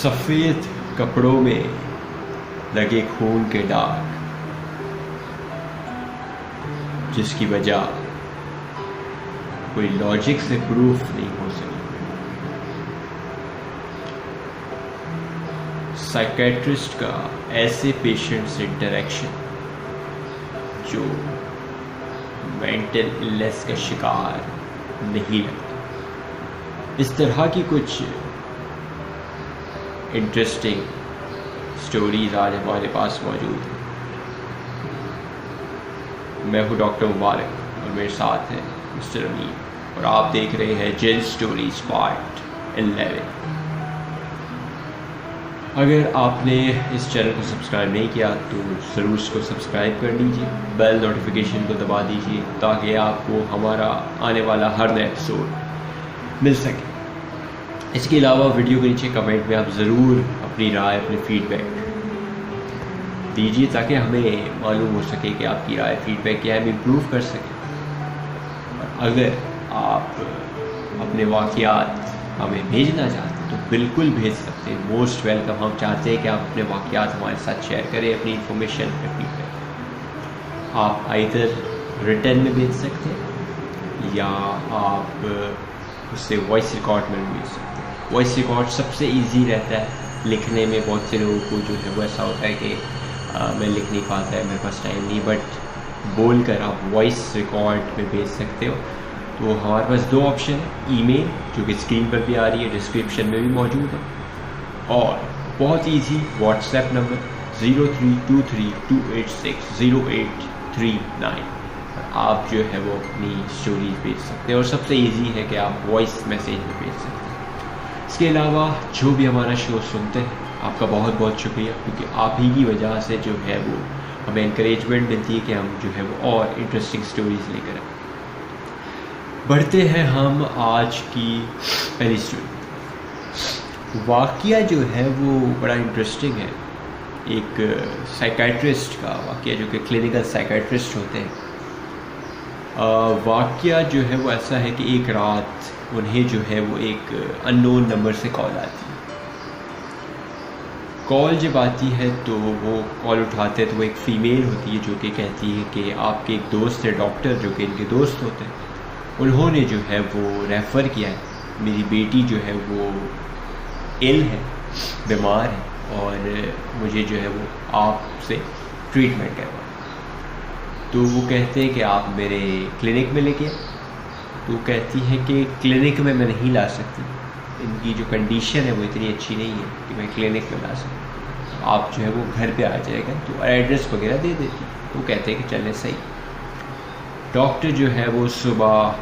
सफ़ेद कपड़ों में लगे खून के दाग, जिसकी वजह कोई लॉजिक से प्रूफ नहीं हो सकी। साइकेट्रिस्ट का ऐसे पेशेंट से इंटरेक्शन जो मेंटल इलनेस का शिकार नहीं लगता। इस तरह की कुछ इंटरेस्टिंग स्टोरीज आज हमारे पास मौजूद हैं। मैं हूँ डॉक्टर मुबारक और मेरे साथ है मिस्टर अमीन, और आप देख रहे हैं जेल स्टोरीज पार्ट 11। अगर आपने इस चैनल को सब्सक्राइब नहीं किया तो ज़रूर इसको सब्सक्राइब कर लीजिए, बेल नोटिफिकेशन को दबा दीजिए ताकि आपको हमारा आने वाला हर नया एपिसोड मिल सके। इसके अलावा वीडियो के नीचे कमेंट में आप ज़रूर अपनी राय, अपनी फीडबैक दीजिए ताकि हमें मालूम हो सके कि आपकी राय, फीडबैक क्या है, हम इम्प्रूव कर सकें। और अगर आप अपने वाक़यात हमें भेजना चाहते हैं तो बिल्कुल भेज सकते हैं, मोस्ट वेलकम। हम चाहते हैं कि आप अपने वाक़यात हमारे साथ शेयर करें, अपनी इंफॉर्मेशन, अपनी फीडबैक। आप आइदर रिटर्न में भेज सकते हैं या आप उससे वॉइस रिकॉर्ड में भेज सकते हैं। वॉइस रिकॉर्ड सबसे इजी रहता है लिखने में। बहुत से लोगों को जो है वो ऐसा होता है कि मैं लिख नहीं पाता है, मेरे पास टाइम नहीं, बट बोल कर आप वॉइस रिकॉर्ड में भेज सकते हो। तो हमारे पास दो ऑप्शन है, ईमेल जो कि स्क्रीन पर भी आ रही है, डिस्क्रिप्शन में भी मौजूद है, और बहुत इजी व्हाट्सएप नंबर 032328600839। आप जो है वो अपनी स्टोरीज भेज सकते हैं, और सबसे इजी है कि आप वॉइस मैसेज में भेज सकते हैं। इसके अलावा जो भी हमारा शो सुनते हैं, आपका बहुत बहुत शुक्रिया, क्योंकि आप ही की वजह से जो है वो हमें इंकरेजमेंट मिलती है कि हम जो है वो और इंटरेस्टिंग स्टोरीज लेकर आए। बढ़ते हैं हम आज की पहली स्टोरी। वाक़या जो है वो बड़ा इंटरेस्टिंग है। एक साइकेट्रिस्ट का वाक़या, जो कि क्लिनिकल साइकेट्रिस्ट होते हैं। वाक़या जो है वो ऐसा है कि एक रात उन्हें जो है वो एक अननोन नंबर से कॉल आती है। कॉल जब आती है तो वो कॉल उठाते हैं तो वो एक फ़ीमेल होती है जो कि कहती है कि आपके एक दोस्त है डॉक्टर, जो कि इनके दोस्त होते हैं, उन्होंने जो है वो रेफ़र किया है, मेरी बेटी जो है वो इल है, बीमार है, और मुझे जो है वो आपसे ट्रीटमेंट करवाना। तो वो कहते हैं कि आप मेरे क्लिनिक में लेके आए। तो कहती है कि क्लिनिक में मैं नहीं ला सकती, इनकी जो कंडीशन है वो इतनी अच्छी नहीं है कि मैं क्लिनिक में ला सकूँ, आप जो है वो घर पे आ जाएगा। तो एड्रेस वगैरह दे देती। वो कहते हैं कि चले सही। डॉक्टर जो है वो सुबह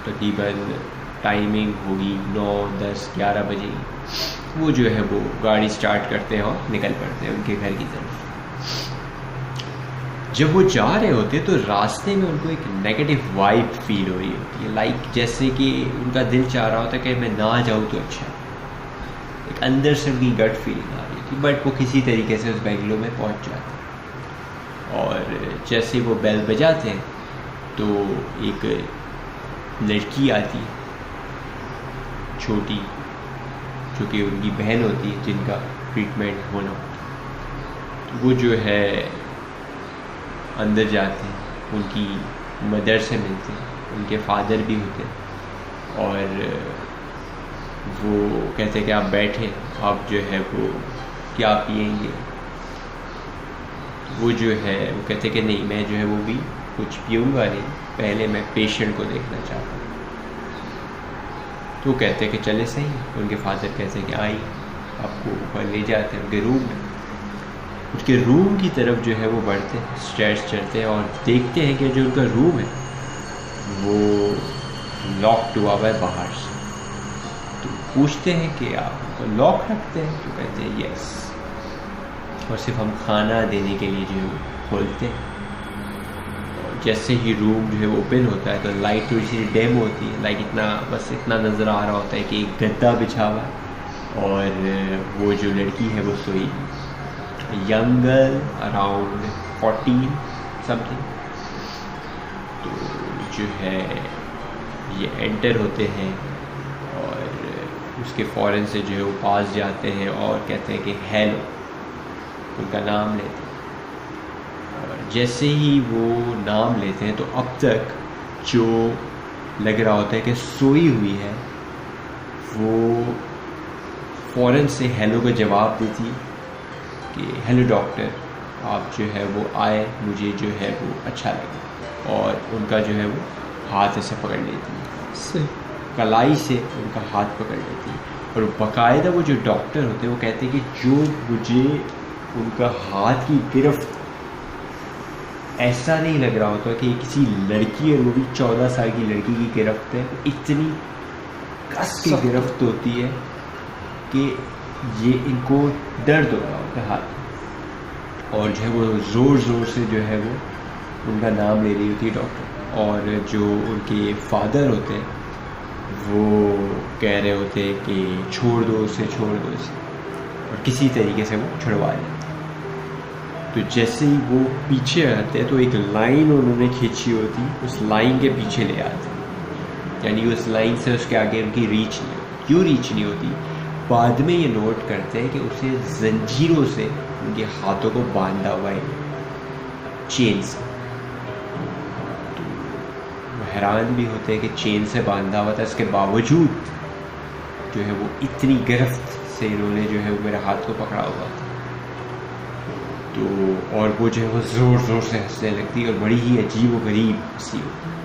तकरीबन टाइमिंग होगी 9, 10, 11 बजे, वो जो है वो गाड़ी स्टार्ट करते हैं और निकल पड़ते हैं उनके घर की तरफ। जब वो जा रहे होते तो रास्ते में उनको एक नेगेटिव वाइब फील हो रही होती है, लाइक जैसे कि उनका दिल चाह रहा होता है कि मैं ना जाऊँ तो अच्छा। एक अंदर से उनकी गट फीलिंग आ रही थी, बट वो किसी तरीके से उस बेंगलो में पहुंच जाते हैं। और जैसे वो बेल बजाते हैं तो एक लड़की आती है छोटी, जो कि उनकी बहन होती है, जिनका ट्रीटमेंट होना होता है। वो जो है अंदर जाते हैं, उनकी मदर से मिलते हैं, उनके फादर भी होते हैं, और वो कहते हैं कि आप बैठे, आप जो है वो क्या पिएंगे। वो जो है वो कहते हैं कि नहीं, मैं जो है वो भी कुछ पीऊँगा नहीं, पहले मैं पेशेंट को देखना चाहता हूँ। तो कहते हैं कि चले सही। उनके फादर कहते हैं कि आई, आपको ऊपर ले जाते हैं उनके रूम में। उसके रूम की तरफ जो है वो बढ़ते हैं, स्टेयर्स चढ़ते हैं, और देखते हैं कि जो उनका रूम है वो लॉक्ड हुआ हुआ है बाहर से। तो पूछते हैं कि आप उनको लॉक रखते हैं? तो कहते हैं यस, और सिर्फ हम खाना देने के लिए जो है खोलते हैं। और जैसे ही रूम जो है वो ओपन होता है तो लाइट थोड़ी सी डिम होती है, लाइक बस इतना नज़र आ रहा होता है कि एक गद्दा बिछा हुआ है और वो जो लड़की है वो सोई, यंग गर्ल अराउंड 14 समथिंग। तो जो है ये एंटर होते हैं और उसके फ़ौरन से जो है वो पास जाते हैं और कहते हैं कि हेलो, उनका नाम लेते हैं। और जैसे ही वो नाम लेते हैं तो अब तक जो लग रहा होता है कि सोई हुई है वो फ़ौरन से हेलो का जवाब देती कि हेलो डॉक्टर, आप जो है वो आए, मुझे जो है वो अच्छा लगा। और उनका जो है वो हाथ ऐसे पकड़ लेती है, कलाई से उनका हाथ पकड़ लेती है। और बाकायदा वो जो डॉक्टर होते हैं वो कहते हैं कि जो मुझे उनका हाथ की गिरफ्त ऐसा नहीं लग रहा होता कि किसी लड़की है, वो भी 14 साल की लड़की की गिरफ्त है, इतनी कस की गिरफ्त होती है कि ये इनको दर्द हो रहा होता है हाथ। और जो है वो ज़ोर ज़ोर से जो है वो उनका नाम ले रही होती है डॉक्टर। और जो उनके फादर होते हैं वो कह रहे होते हैं कि छोड़ दो उसे, छोड़ दो उसे, और किसी तरीके से वो छुड़वा लेते हैं। तो जैसे ही वो पीछे आते हैं तो एक लाइन उन्होंने खींची होती, उस लाइन के पीछे ले आते हैं, यानी उस लाइन से उसके आगे उनकी रीच नहीं होती। क्यों रीच नहीं होती? बाद में ये नोट करते हैं कि उसे जंजीरों से उनके हाथों को बांधा हुआ है, चेन से। तो वो हैरान भी होते हैं कि चेन से बांधा हुआ था, इसके बावजूद जो है वो इतनी गिरफ्त से इन्होंने जो है वो मेरे हाथ को पकड़ा हुआ था। तो और वो जो है वो ज़ोर ज़ोर से हंसने लगती और बड़ी ही अजीब व गरीब सी होती।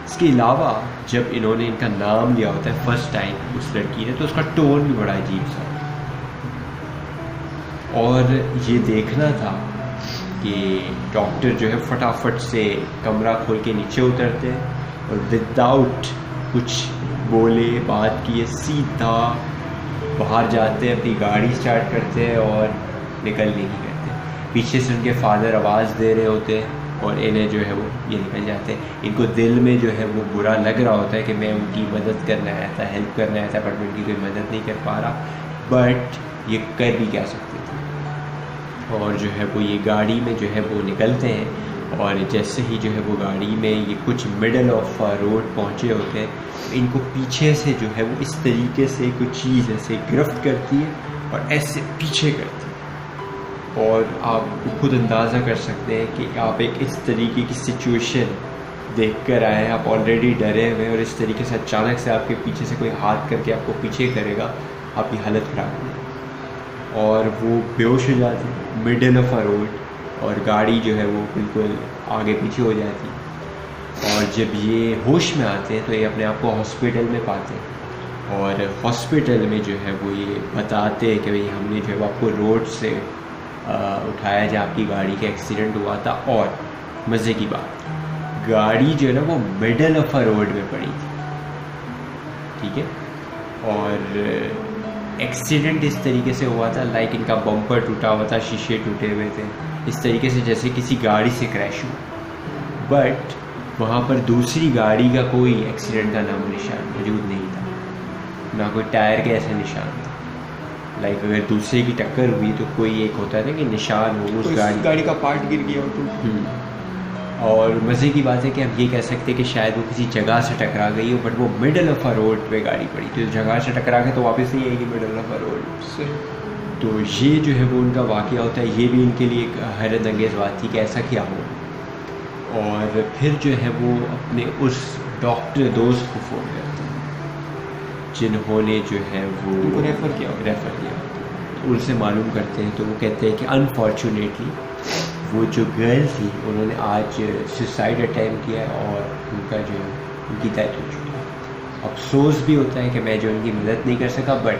इसके अलावा जब इन्होंने इनका नाम लिया होता है फर्स्ट टाइम उस लड़की ने, तो उसका टोन भी बड़ा अजीब सा। और ये देखना था कि डॉक्टर जो है फटाफट से कमरा खोल के नीचे उतरते हैं और विदाउट कुछ बोले बात किए सीधा बाहर जाते हैं, अपनी गाड़ी स्टार्ट करते हैं और निकलने की करते हैं। पीछे से उनके फादर आवाज़ दे रहे होते हैं और इन्हें जो है वो ये निकल जाते हैं। इनको दिल में जो है वो बुरा लग रहा होता है कि मैं उनकी मदद करना आया था, हेल्प करना आया था, बट मैं उनकी कोई मदद नहीं कर पा रहा, बट ये कर भी क्या सकते थे। और जो है वो ये गाड़ी में जो है वो निकलते हैं और जैसे ही जो है वो गाड़ी में ये कुछ मिडल ऑफ रोड पहुँचे होते हैं, इनको पीछे से जो है वो इस तरीके से कुछ चीज़ ऐसे गिरफ्त करती है और ऐसे पीछे करती है। और आप खुद अंदाज़ा कर सकते हैं कि आप एक इस तरीके की सिचुएशन देख कर आए हैं, आप ऑलरेडी डरे हुए हैं और इस तरीके से अचानक से आपके पीछे से कोई हाथ करके आपको पीछे करेगा, आपकी हालत ख़राब होगी। और वो बेहोश हो जाते हैं मिडल ऑफ अ रोड और गाड़ी जो है वो बिल्कुल आगे पीछे हो जाती है। और जब ये होश में आते हैं तो ये अपने आप को हॉस्पिटल में पाते हैं और हॉस्पिटल में जो है वो ये बताते हैं कि भाई हमने जो है आपको रोड से उठाया जहाँ आपकी गाड़ी का एक्सीडेंट हुआ था। और मज़े की बात, गाड़ी जो है ना वो मिडल ऑफ अ रोड में पड़ी थी, ठीक है। और एक्सीडेंट इस तरीके से हुआ था लाइक इनका बम्पर टूटा हुआ था, शीशे टूटे हुए थे, इस तरीके से जैसे किसी गाड़ी से क्रैश हुआ। बट वहाँ पर दूसरी गाड़ी का कोई एक्सीडेंट का नाम निशान मौजूद नहीं था, ना कोई टायर के ऐसे निशान था। लाइक अगर दूसरे की टक्कर हुई तो कोई एक होता है ना कि निशान हो उस गाड़ी का पार्ट गिर गया हो। और मज़े की बात है कि हम ये कह सकते हैं कि शायद वो किसी जगह से टकरा गई हो, बट वो मिडल ऑफ अ रोड पे गाड़ी पड़ी, तो जगह से टकरा के तो वापस नहीं आएगी मिडल ऑफ अ रोड से। तो ये जो है वो उनका वाक़या होता है। ये भी इनके लिए एक हैरत अंगेज़ बात थी कि ऐसा क्या हो। और फिर जो है वो अपने उस डॉक्टर दोस्त को फ़ोन करते हैं जिन्होंने जो है वो रेफ़र किया। तो उनसे मालूम करते हैं तो वो कहते हैं कि अनफॉर्चुनेटली वो जो गर्ल थी उन्होंने आज सुसाइड अटैम्प्ट किया और उनका जो उनकी डेथ हो चुकी है। अफसोस भी होता है कि मैं जो उनकी मदद नहीं कर सका, बट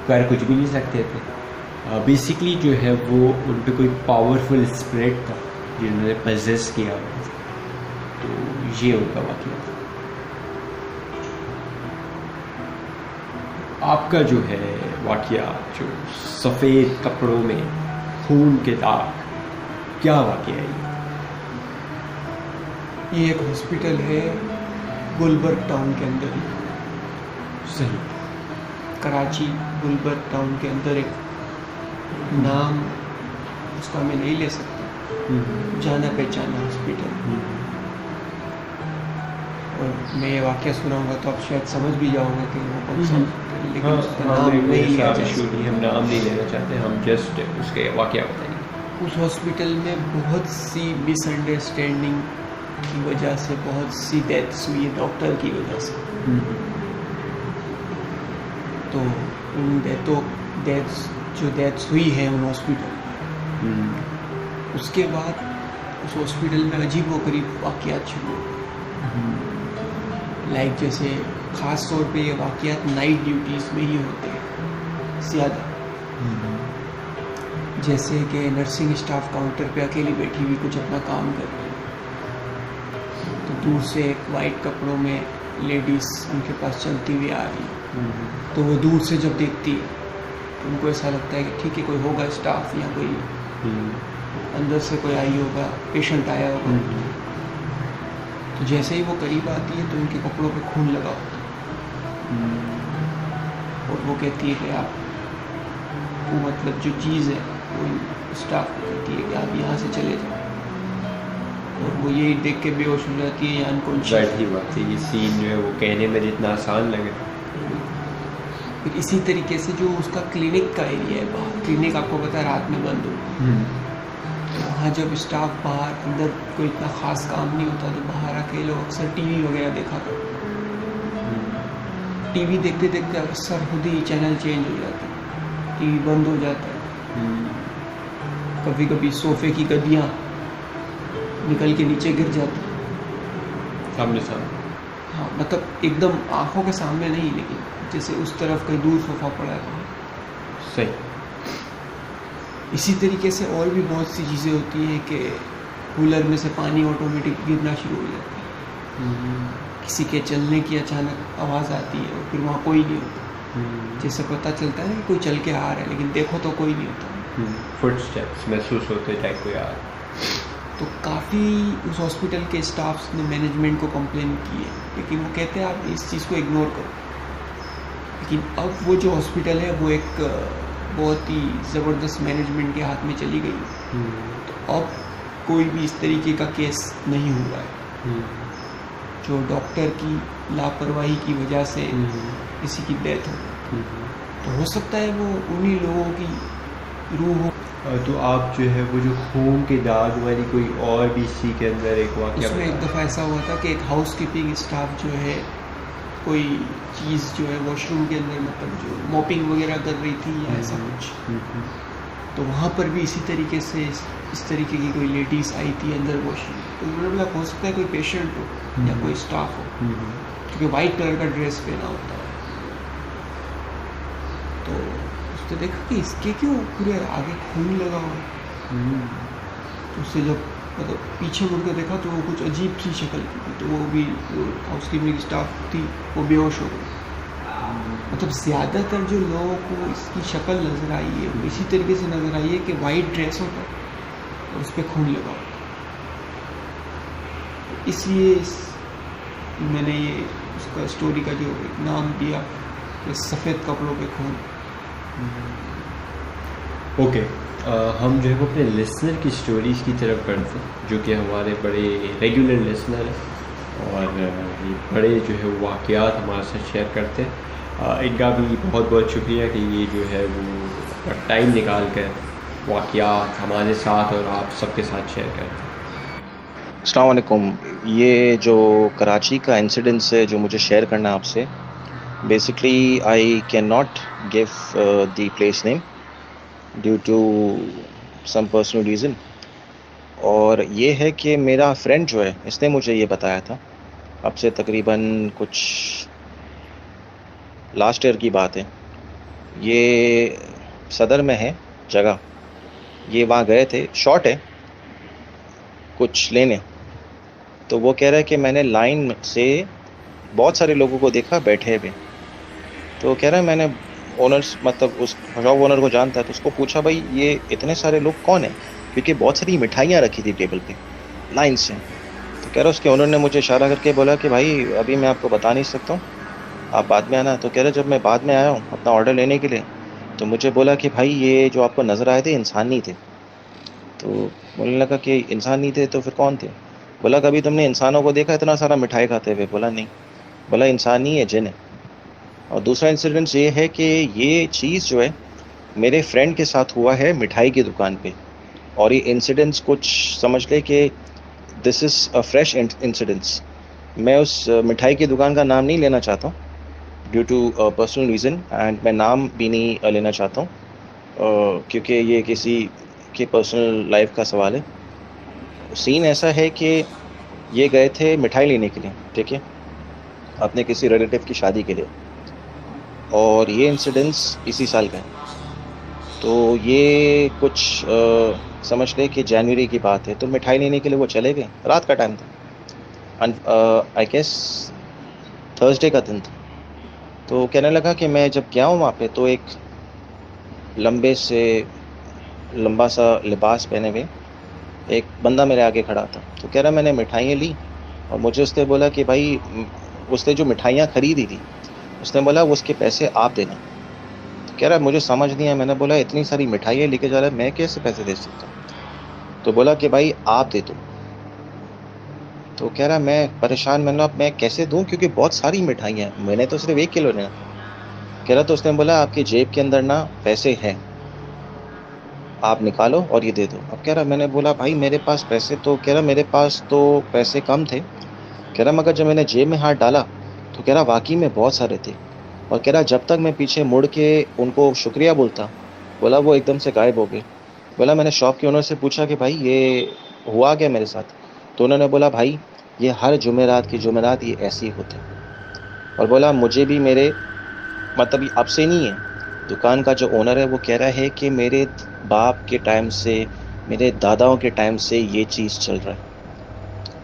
कर कुछ भी नहीं सकते थे। बेसिकली जो है वो उन पर कोई पावरफुल स्पिरिट था जिन्होंने पजेस किया हुआ था। तो ये उनका वाक़या था। आपका जो है वाक़या जो सफ़ेद कपड़ों में खून के दाग, क्या वाक़या है ये? एक हॉस्पिटल है गुलबर्ग टाउन के अंदर ही। सही। कराची गुलबर्ग टाउन के अंदर एक नाम उसका मैं नहीं ले सकता, जाना पहचाना हॉस्पिटल। और मैं ये वाक़या सुनाऊंगा तो आप शायद समझ भी जाओगे कि वो कौन सा हॉस्पिटल, लेकिन हाँ, उसका नाम हमें नहीं लिया कोई जा इशू नहीं, हम नाम नहीं लेना चाहते, हम जस्ट उसके वाक़या बताएंगे। उस हॉस्पिटल में बहुत सी मिसअंडरस्टैंडिंग की वजह से बहुत सी डेथ्स हुई है डॉक्टर की वजह से। तो उन डेथ्स हुई है उन हॉस्पिटल, उसके बाद उस हॉस्पिटल में अजीब व गरीब वाक़यात शुरू हुए। लाइक जैसे ख़ास तौर पे ये वाक़यात नाइट ड्यूटीज़ में ही होते हैं ज़्यादा। जैसे कि नर्सिंग स्टाफ काउंटर पे अकेली बैठी हुई कुछ अपना काम कर रही है, तो दूर से एक वाइट कपड़ों में लेडीज़ उनके पास चलती हुई आ रही है, तो वो दूर से जब देखती है तो उनको ऐसा लगता है कि ठीक है कोई होगा स्टाफ या कोई अंदर से कोई आई होगा, पेशेंट आया होगा। तो जैसे ही वो करीब आती है तो उनके कपड़ों पे खून लगा होता है, और वो कहती है कि आप वो मतलब जो चीज़ है वो स्टाफ को कहती है कि आप यहाँ से चले जाओ, और वो यही देख के बेहोश हो जाती है या अनकॉन्शियस। जाहिर बात है, ये सीन जो है वो कहने में जितना आसान लगे। फिर इसी तरीके से जो उसका क्लिनिक का एरिया है, बाहर क्लिनिक आपको पता है रात में बंद हो, तो वहाँ जब स्टाफ बाहर, अंदर कोई इतना ख़ास काम नहीं होता तो बाहर आके लोग अक्सर टीवी वगैरह देखा करते। टीवी देखते देखते अक्सर खुद ही चैनल चेंज हो जाता है, टीवी बंद हो जाता है। कभी कभी सोफे की गद्दियाँ निकल के नीचे गिर जाती है सामने सामने। हाँ, मतलब एकदम आंखों के सामने नहीं, लेकिन जैसे उस तरफ कहीं दूर सोफा पड़ा है। सही। इसी तरीके से और भी बहुत सी चीज़ें होती हैं कि कूलर में से पानी ऑटोमेटिक गिरना शुरू हो जाता है, किसी के चलने की अचानक आवाज़ आती है और फिर वहाँ कोई नहीं होता। जैसे पता चलता है कि कोई चल के आ रहा है, लेकिन देखो तो कोई नहीं होता। फुटस्टेप्स महसूस होते टाइप कोई आ रहा है। तो काफ़ी उस हॉस्पिटल के स्टाफ्स ने मैनेजमेंट को कंप्लेन की है, लेकिन वो कहते हैं आप इस चीज़ को इग्नोर करो। लेकिन अब वो जो हॉस्पिटल है वो एक बहुत ही ज़बरदस्त मैनेजमेंट के हाथ में चली गई, तो अब कोई भी इस तरीके का केस नहीं हुआ है जो डॉक्टर की लापरवाही की वजह से किसी की डेथ हो। तो हो सकता है वो उन्हीं लोगों की रूह हो। तो आप जो है वो जो खून के दाग वाली कोई और भी इसी के अंदर एक वाक़या उसमें एक दफ़ा ऐसा हुआ था कि एक हाउस कीपिंग स्टाफ जो है कोई चीज़ जो है वॉशरूम के अंदर मतलब जो मॉपिंग वगैरह कर रही थी या ऐसा कुछ, तो वहाँ पर भी इसी तरीके से इस तरीके की कोई लेडीज़ आई थी अंदर वॉशरूम। तो उन्होंने बोला हो सकता है कोई पेशेंट हो या कोई स्टाफ हो, क्योंकि वाइट कलर का ड्रेस पहना होता है। तो उसने देखा कि इसके क्यों पूरे आगे खून लगा हुआ, तो उससे जब मतलब पीछे मुड़ के देखा तो वो कुछ अजीब सी शक्ल की थी, तो वो भी हाउस कीपिंग स्टाफ थी वो बेहोश हो गई। मतलब ज़्यादातर जो लोगों को इसकी शक्ल नज़र आई है वो इसी तरीके से नज़र आई है कि वाइट ड्रेस होता है और उस पर खून लगा होता है। इसलिए मैंने ये उसका स्टोरी का जो नाम दिया सफ़ेद कपड़ों पे खून। ओके, हम जो है वो अपने लिसनर की स्टोरीज़ की तरफ बढ़ते हैं, जो कि हमारे बड़े रेगुलर लिसनर हैं और ये बड़े जो है वाक़यात हमारे साथ शेयर करते हैं। इनका भी बहुत बहुत शुक्रिया कि ये जो है वो अपना टाइम निकाल कर वाक़यात हमारे साथ और आप सबके साथ शेयर करते हैं। अस्सलाम वालेकुम। ये जो कराची का इंसिडेंस है जो मुझे शेयर करना है आपसे, basically I can not give the place name due to some personal reason. और ये है कि मेरा फ्रेंड जो है इसने मुझे ये बताया था, अब से तकरीबन कुछ लास्ट ईयर की बात है। ये सदर में है जगह, ये वहाँ गए थे, शॉर्ट है कुछ लेने। तो वो कह रहा है कि मैंने लाइन से बहुत सारे लोगों को देखा बैठे हुए। तो वो कह रहा है मैंने ओनर्स मतलब उस शॉप ओनर को जानता है, तो उसको पूछा भाई ये इतने सारे लोग कौन है, क्योंकि बहुत सारी मिठाइयाँ रखी थी टेबल पे लाइन से। तो कह रहा उसके ओनर ने मुझे इशारा करके बोला कि भाई अभी मैं आपको बता नहीं सकता हूँ, आप बाद में आना। तो कह रहा जब मैं बाद में आया हूँ अपना ऑर्डर लेने के लिए, तो मुझे बोला कि भाई ये जो आपको नज़र आए थे इंसान नहीं थे। तो बोलने लगा कि इंसान नहीं थे तो फिर कौन थे? बोला कभी तुमने इंसानों को देखा इतना सारा मिठाई खाते हुए? बोला नहीं। बोला इंसान नहीं है, जिन है। और दूसरा इंसिडेंस ये है कि ये चीज़ जो है मेरे फ्रेंड के साथ हुआ है मिठाई की दुकान पे। और ये इंसिडेंस कुछ समझ ले कि this is a fresh incidence. मैं उस मिठाई की दुकान का नाम नहीं लेना चाहता हूँ due to personal reason, and मैं नाम भी नहीं लेना चाहता हूँ क्योंकि ये किसी के पर्सनल लाइफ का सवाल है। सीन ऐसा है कि ये गए थे मिठाई लेने के लिए, ठीक है, अपने किसी रिलेटिव की शादी के लिए, और ये इंसिडेंस इसी साल का है। तो ये कुछ समझ ले कि जनवरी की बात है। तो मिठाई लेने के लिए वो चले गए, रात का टाइम था, आई गेस थर्सडे का दिन था। तो कहने लगा कि मैं जब गया हूँ वहाँ पे तो एक लंबा सा लिबास पहने हुए एक बंदा मेरे आगे खड़ा था। तो कह रहा मैंने मिठाइयाँ ली, और मुझे उसने बोला कि भाई उसने जो मिठाइयाँ खरीदी थी उसने बोला वो उसके पैसे आप देना। तो कह रहा मुझे समझ नहीं आया। मैंने बोला इतनी सारी मिठाइयाँ लेके जा रहा है, मैं कैसे पैसे दे सकता हूँ? तो बोला कि भाई आप दे दो। तो कह रहा मैं परेशान, मैंने अब मैं कैसे दूँ क्योंकि बहुत सारी मिठाइयाँ हैं, मैंने तो सिर्फ 1 किलो लेना। कह रहा तो उसने बोला आपकी जेब के अंदर ना पैसे हैं, आप निकालो और ये दे दो। अब कह रहा मैंने बोला भाई मेरे पास पैसे तो, कह रहा मेरे पास तो पैसे कम थे। कह रहा मगर जब मैंने जेब में हाथ डाला तो कह रहा वाकई में बहुत सारे थे। और कह रहा जब तक मैं पीछे मुड़ के उनको शुक्रिया बोलता, बोला वो एकदम से गायब हो गए। बोला मैंने शॉप के ओनर से पूछा कि भाई ये हुआ क्या मेरे साथ? तो उन्होंने बोला भाई ये हर जुमेरात की जुमेरात ये ऐसे ही होते हैं। और बोला मुझे भी मेरे मतलब ये अब से नहीं है, दुकान का जो ओनर है वो कह रहा है कि मेरे बाप के टाइम से, मेरे दादाओं के टाइम से ये चीज़ चल रहा है,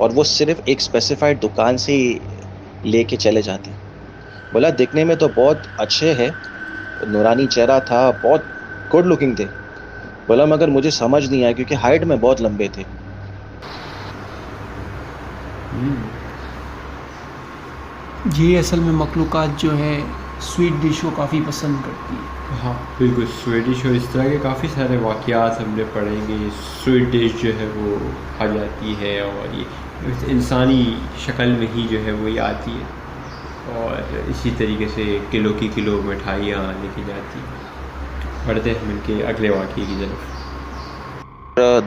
और वो सिर्फ एक स्पेसिफाइड दुकान से ही लेके चले जाते हैं। बोला दिखने में तो बहुत अच्छे हैं, नूरानी चेहरा था, बहुत गुड लुकिंग थे। बोला मगर मुझे समझ नहीं आया क्योंकि हाइट में बहुत लंबे थे। ये असल में मखलूक़ात जो है स्वीट डिश को काफ़ी पसंद करती है। हाँ बिल्कुल, स्वीडिश और इस तरह के काफ़ी सारे वाक़यात हमने पढ़ेंगे। स्वीट डिश जो है वो खा जाती है और ये इंसानी शक्ल में ही जो है वो ये आती है, और इसी तरीके से किलो की किलो मिठाइयाँ लेके जाती हैं। बढ़ते हैं हम इनके अगले वाक़ये की तरफ।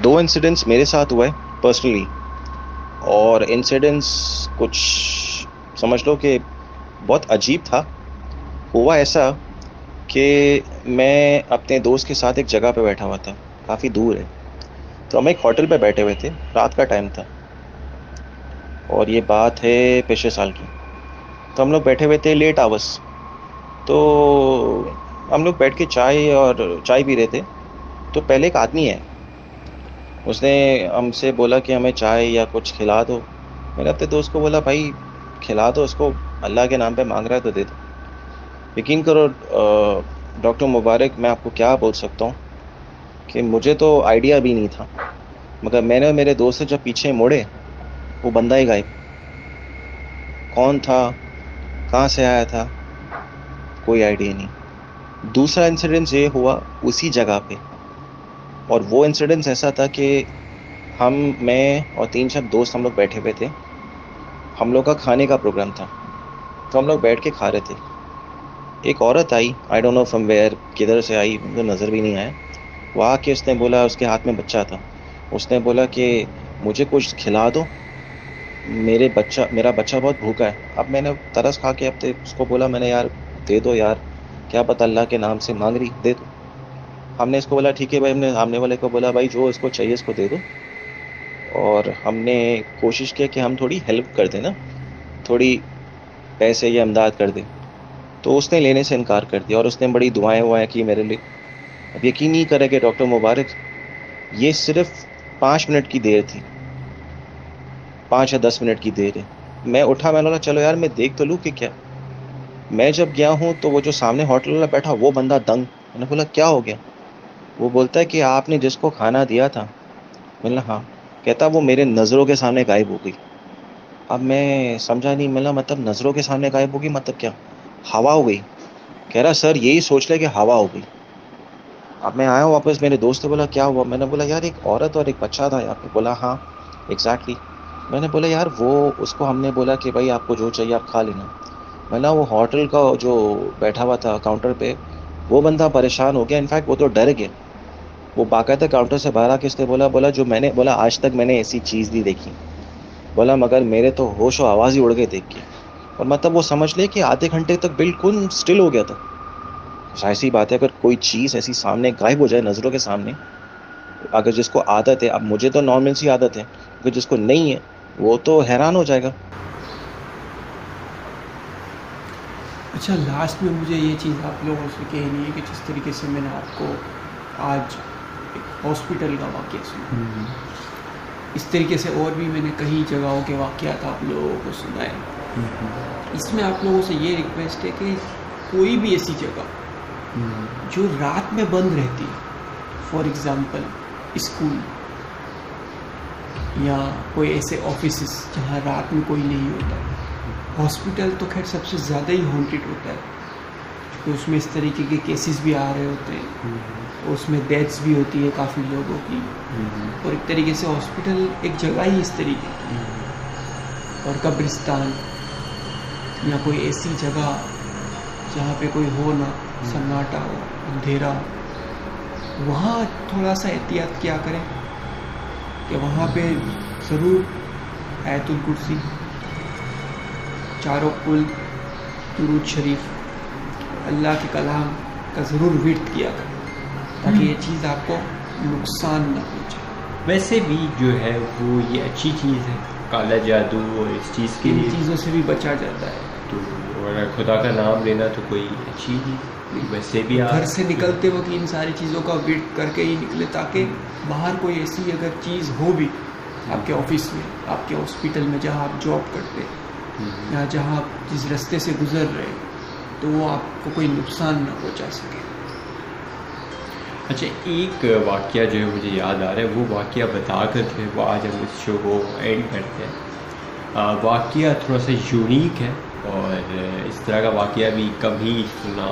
2 इंसिडेंट्स मेरे साथ हुआ है पर्सनली, और इंसिडेंट्स कुछ समझ लो कि बहुत अजीब था। हुआ ऐसा कि मैं अपने दोस्त के साथ एक जगह पे बैठा हुआ था, काफ़ी दूर है। तो हम एक होटल पे बैठे हुए थे, रात का टाइम था, और ये बात है पिछले साल की। तो हम लोग बैठे हुए थे लेट आवर्स। तो हम लोग बैठ के चाय पी रहे थे। तो पहले एक आदमी है, उसने हमसे बोला कि हमें चाय या कुछ खिला दो। मैंने अपने दोस्त को बोला भाई खिला दो उसको, अल्लाह के नाम पे मांग रहा है तो दे दो। यकीन करो डॉक्टर मुबारक, मैं आपको क्या बोल सकता हूँ कि मुझे तो आइडिया भी नहीं था, मगर मैंने और मेरे दोस्त जब पीछे मुड़े वो बंदा ही गायब। कौन था, कहाँ से आया था, कोई आइडिया नहीं। दूसरा इंसिडेंस ये हुआ उसी जगह पे, और वो इंसिडेंस ऐसा था कि मैं और 3-4 दोस्त हम लोग बैठे हुए थे। हम लोग का खाने का प्रोग्राम था, तो हम लोग बैठ के खा रहे थे। एक औरत आई, I don't know from where, किधर से आई मुझे नज़र भी नहीं आया। वो आके उसने बोला, उसके हाथ में बच्चा था, उसने बोला कि मुझे कुछ खिला दो, मेरा बच्चा बहुत भूखा है। अब मैंने तरस खा के अब उसको बोला, मैंने यार दे दो यार, क्या पता अल्लाह के नाम से मांग रही, दे दो। हमने इसको बोला ठीक है भाई, हमने सामने वाले को बोला भाई जो इसको चाहिए इसको दे दो। और हमने कोशिश किया कि हम थोड़ी हेल्प कर दें ना, थोड़ी पैसे या इमदाद कर दें। तो उसने लेने से इनकार कर दिया, और उसने बड़ी दुआएं वुआएं की मेरे लिए। अब यकीन नहीं करेंगे डॉक्टर मुबारक, ये सिर्फ 5 मिनट की देर थी, 5 या 10 मिनट की देर है। मैं उठा, मैंने बोला चलो यार मैं देख तो लूँ कि क्या। मैं जब गया हूँ तो वो जो सामने होटल वाला बैठा वो बंदा दंग। मैंने बोला क्या हो गया? वो बोलता है कि आपने जिसको खाना दिया था। मैंने हाँ। कहता वो मेरे नज़रों के सामने गायब हो गई। अब मैं समझा नहीं, मिला मतलब नज़रों के सामने गायब हो गई मतलब क्या, हवा हो गई? कह रहा सर यही सोच ले कि हवा हो गई। अब मैं आया वापस, मेरे दोस्त ने बोला क्या हुआ? मैंने बोला यार एक औरत और एक बच्चा था यहाँ पे। बोला हाँ एग्जैक्टली। मैंने बोला यार वो उसको हमने बोला कि भाई आपको जो चाहिए आप खा लेना। मैं ना वो होटल का जो बैठा हुआ था काउंटर पे, वो बंदा परेशान हो गया, इनफैक्ट वो तो डर गया। वो बाकायदा काउंटर से बाहर आके उसने बोला जो मैंने बोला आज तक मैंने ऐसी चीज़ नहीं देखी। बोला मगर मेरे तो होश और आवाज़ ही उड़ गई देख के। और मतलब वो समझ ले कि आधे घंटे तक बिल्कुल स्टिल हो गया था। जाहिर सी बात है अगर कोई चीज़ ऐसी सामने गायब हो जाए नज़रों के सामने, अगर जिसको आदत है, अब मुझे तो नॉर्मल सी आदत है, अगर जिसको नहीं है वो तो हैरान हो जाएगा। अच्छा, लास्ट में मुझे ये चीज़ आप लोगों से कहनी है कि जिस तरीके से मैंने आपको आज एक हॉस्पिटल का वाक़या सुना, इस तरीके से और भी मैंने कई जगहों के वाक़यात आप लोगों को सुनाए। इसमें आप लोगों से ये रिक्वेस्ट है कि कोई भी ऐसी जगह जो रात में बंद रहती है, फॉर एग्ज़ाम्पल स्कूल या कोई ऐसे ऑफिसेस जहाँ रात में कोई नहीं होता, हॉस्पिटल तो खैर सबसे ज़्यादा ही हॉन्टेड होता है क्योंकि उसमें इस तरीके के केसेस भी आ रहे होते हैं, उसमें डेथ्स भी होती है काफ़ी लोगों की, और एक तरीके से हॉस्पिटल एक जगह ही इस तरीके की। और कब्रिस्तान या कोई ऐसी जगह जहाँ पे कोई हो ना, सन्नाटा हो, अंधेरा हो, वहाँ थोड़ा सा एहतियात किया करें कि वहाँ पे ज़रूर आयतुल कुर्सी, चारों कुल, दुरूद शरीफ, अल्लाह के कलाम का ज़रूर विर्द किया करें ताकि ये चीज़ आपको नुकसान ना पहुँचे। वैसे भी जो है वो ये अच्छी चीज़ है, काला जादू और इस चीज़ के लिए चीज़ों से भी बचा जाता है। तो और खुदा का नाम लेना तो कोई अच्छी चीज़, वैसे भी घर से निकलते वक्त इन सारी चीज़ों का विर्द करके ही निकले ताकि बाहर कोई ऐसी अगर चीज़ हो भी आपके ऑफिस में, आपके हॉस्पिटल में जहाँ आप जॉब करते हैं या जहाँ आप जिस रास्ते से गुजर रहे हैं, तो वो आपको कोई नुकसान ना पहुँचा सके। अच्छा, एक वाक़या जो है मुझे याद आ रहा है, वो वाक़या बता कर जो है वो आज हम इस शो को एंड करते हैं। वाक़या थोड़ा सा यूनिक है और इस तरह का वाक़या भी कम ही सुना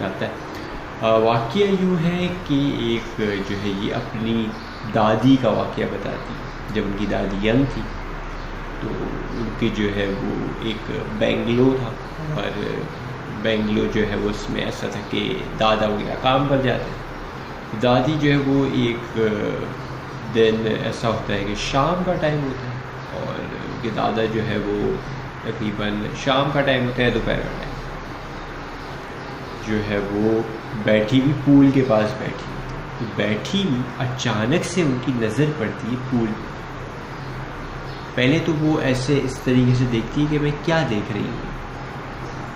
जाता है। वाक़या यूँ है कि एक जो है ये अपनी दादी का वाक़या बताती है। जब उनकी दादी यंग थी तो उनकी जो है वो एक बेंगलो था, और बेंगलो जो है वो उसमें ऐसा था कि दादा वगैरह काम पर जाते। दादी जो है वो एक दिन ऐसा होता है कि शाम का टाइम होता है और उनके दादा जो है वो तकरीबन शाम का टाइम होता है, दोपहर का टाइम, जो है वो बैठी हुई पूल के पास बैठी हुई अचानक से उनकी नज़र पड़ती है पूल पर। पहले तो वो ऐसे इस तरीके से देखती है कि मैं क्या देख रही हूँ।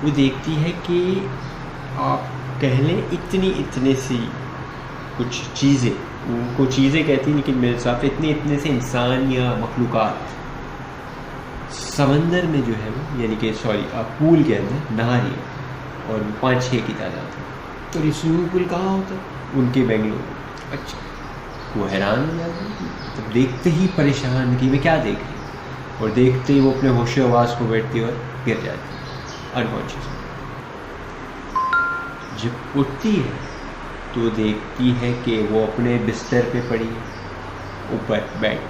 वो देखती है कि आप कह लें इतने सी कुछ चीज़ें, उनको चीज़ें कहती हैं लेकिन मेरे हिसाब से इतने से इंसान या मखलूक़ात समंदर में जो है वो, यानी कि पूल के अंदर नहा रही है और 5-6 की तादाद है। तो ये स्विमिंग पूल कहाँ होता है? उनके बेंगलुरु। अच्छा, वो हैरान हो जाते हैं, तब देखते ही परेशान कि मैं क्या देख रही हूँ, और देखते ही वो अपने होश आवाज़ को बैठती और गिर जाती है अनकॉन्शियस। जब उठती है तो देखती है कि वो अपने बिस्तर पे पड़ी है ऊपर बेड।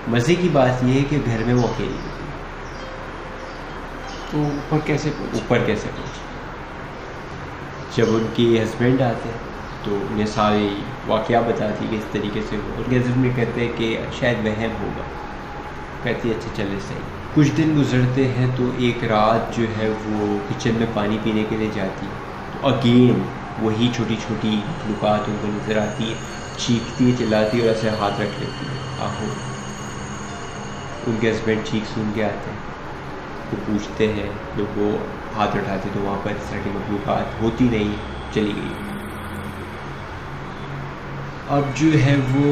मज़े की बात यह है कि घर में वो अकेली है। तो ऊपर कैसे पहुँची? जब उनके हस्बैंड आते हैं तो उन्हें सारी वाक़या बताती है कि इस तरीके से वो, उनके हस्बैंड कहते हैं कि शायद वहम होगा। कहती है अच्छा चले सही। कुछ दिन गुजरते हैं तो एक रात जो है वो किचन में पानी पीने के लिए जाती है तो अगेन वही छोटी छोटी लुकात उनको नज़र आती है, चीखती है, चिल्लाती है और ऐसे हाथ रख लेती है आहो। उनके हस्बैंड चीख सुन के आते हैं तो पूछते हैं, जब वो हाथ उठाते तो वहाँ पर इस तरह की मखलूक़ात होती नहीं, चली गई। अब जो है वो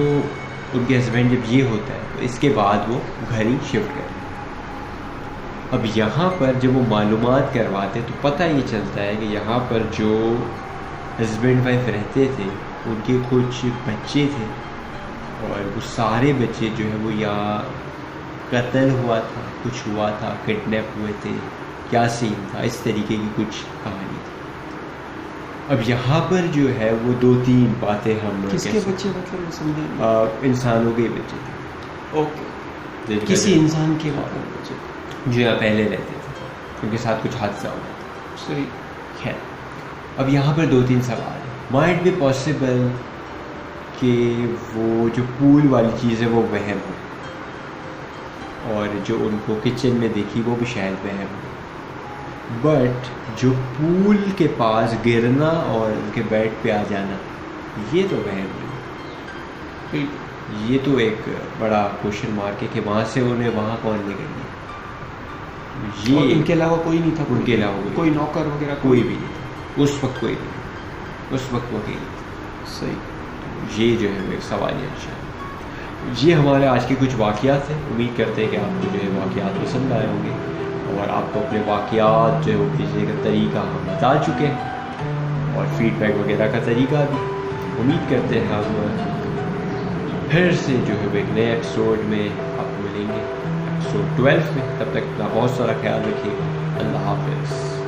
उनके हस्बैंड जब ये होता है तो इसके बाद वो घर ही शिफ्ट करते हैं। अब यहाँ पर जब वो मालूमात करवाते तो पता ये चलता है कि यहाँ पर जो हस्बैंड वाइफ रहते थे उनके कुछ बच्चे थे और वो सारे बच्चे जो है वो या कत्ल हुआ था, कुछ हुआ था, किडनैप हुए थे, क्या सीन था, इस तरीके की कुछ कहानी थी। अब यहाँ पर जो है वो 2-3 बातें हम लोग किसके बच्चे मतलब समझे? इंसानों के बच्चे थे। ओके। जिनका किसी जो- इंसान के बारे में जो जो यहाँ पहले रहते थे, उनके साथ कुछ हादसा हुआ था। सही। खैर, अब यहाँ पर 2-3 सवाल हैं। माइट बी पॉसिबल कि वो जो पूल वाली चीज़ है वो वहम हो, और जो उनको किचन में देखी वो भी शायद वहम हो, बट जो पूल के पास गिरना और उनके बेड पे आ जाना, ये तो वहम नहीं। ये तो एक बड़ा क्वेश्चन मार्क है कि वहाँ से उन्हें वहाँ कौन ले गया। और ये इनके अलावा कोई नहीं था, उनके अलावा कोई नौकर वगैरह कोई भी नहीं था उस वक्त, कोई नहीं था उस वक्त, वो अकेले थे। सही। ये जो है वो एक सवाल है। ये हमारे आज के कुछ वाक़यात हैं। उम्मीद करते हैं कि आपको जो है वाक़यात पसंद आए होंगे, और आपको अपने वाक़यात जो है वो भेजने का तरीका हम बता चुके हैं, और फीडबैक वगैरह का तरीका भी। उम्मीद करते हैं हम फिर से जो है वो एक नए एपिसोड में आपको मिलेंगे, एपिसोड 12 में। तब तक अपना बहुत सारा ख्याल रखिएगा। अल्लाह हाफ़िज़।